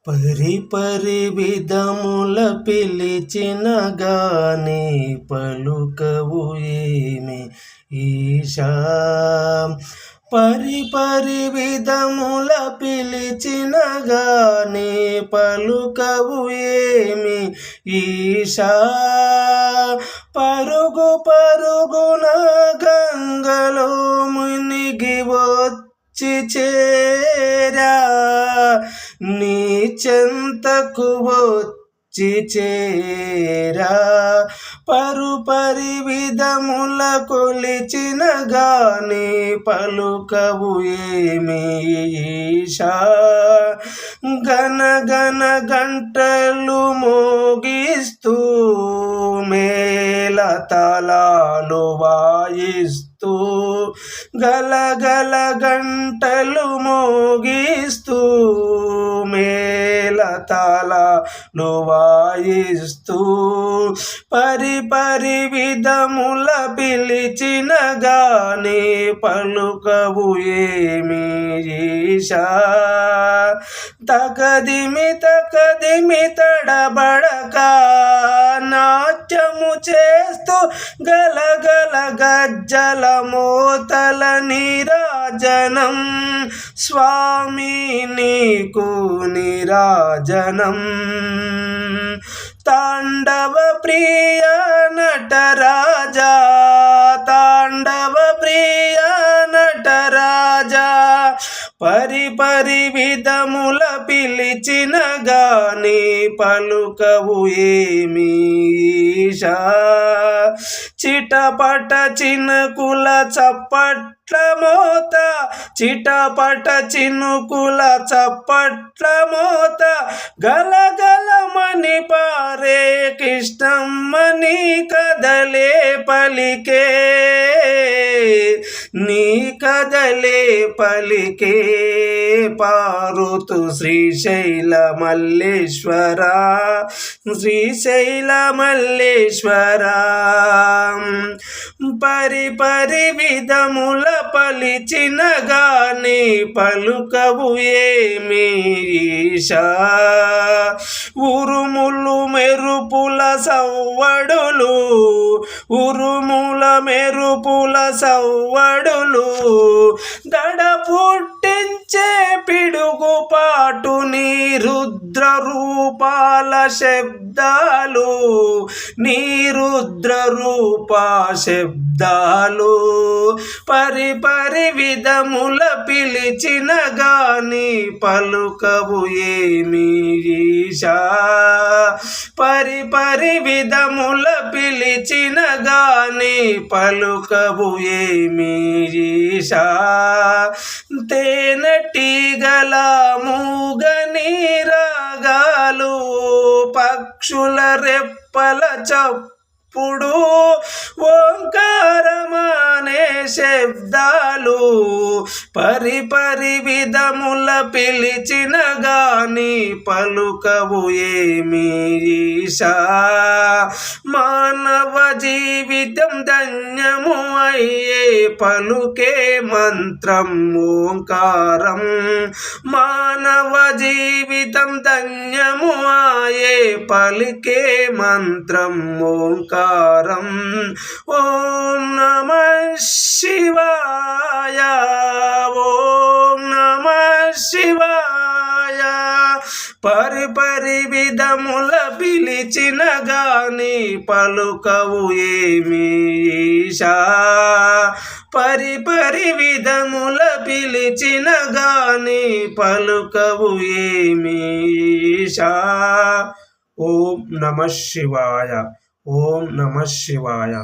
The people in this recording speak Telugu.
పరిపరి విధముల పిలిచిన గాని పలుకవు ఏమి ఈశా. పరిపరి విధముల పిలిచిన గాని పలుకవు ఏమి ఈశా. పరుగు పరుగున గంగలో మునిగి వచ్చి చేరా, నీ చెంతకు వచ్చి చేరా. పరుపరి విధముల కొలిచిన గాని పలుకవు ఏమి ఈశా. గన గన గంటలు మోగిస్తూ మేళతాళాలు వాయిస్తూ, గలగల గంటలు మోగిస్తూ మేళతాళాలు వాయిస్తూ, పరిపరి విధముల పిలిచిన గాని పలుకవు ఏమి ఈశా. తకదిమి తకదిమి తడబడక నాట్యము చేస్తూ గలగల గజ్జల మోతల నీరాజనం, స్వామి నీకు నీరాజనం. తాండవ ప్రియ నటరాజా, తాండవ ప్రియ నటరాజా. పరిపరి విధముల పిలిచిన గాని పలుకవు ఏమి ఈశా. చిటపట చినుకుల చప్పట్ల మోత, చిటపట చినుకుల చప్పట్ల మోత, గలగలమని పారే కృష్ణమ్మని కదలే పలికే, నీ కదలే పలికే. పారుతు శ్రీశైల మల్లేశ్వర, శ్రీశైల మల్లేశ్వర. పరిపరి విధముల పలిచిన గాని పలుకవు ఏమి ఈశా. ఉరుములు మెరుపుల సవ్వడులు, ఉరుముల మెరుపుల సవ్వడులు, దడ పుట్టించే పిడుగుపాటు నీ రుద్ర రూపాల శబ్దాలు, నీ రుద్ర రూప శబ్దాలు. పరిపరి విధముల పిలిచిన గాని పలుకవు ఏమి ఈశా. పరిపరి విధముల పిలిచిన గాని పలుకవు ఏమి ఈశా. తేనెటీగల మూగని రాగాలు, పక్షుల రెప్పల చప్పుడు, ఓంకారమానే శబ్దాలు. పరిపరి విధముల పిలిచిన గాని పలుకవు ఏమి ఈశా. మానవ జీవితం ధన్యము అయ్యే పలుకే మంత్రం ఓంకారం, మానవ జీవితం ధన్యము అయ్యే పలికే మంత్రం ఓంకారం. ఓం నమః శివాయ, ఓం నమః శివాయ. పరిపరి విధముల పిలిచిన గాని పలుకవు ఏమి ఈశా. పరిపరి విధముల పిలిచిన గాని పలుకవు ఏమి ఈశా. ఓం నమః శివాయ, ఓం నమః శివాయ.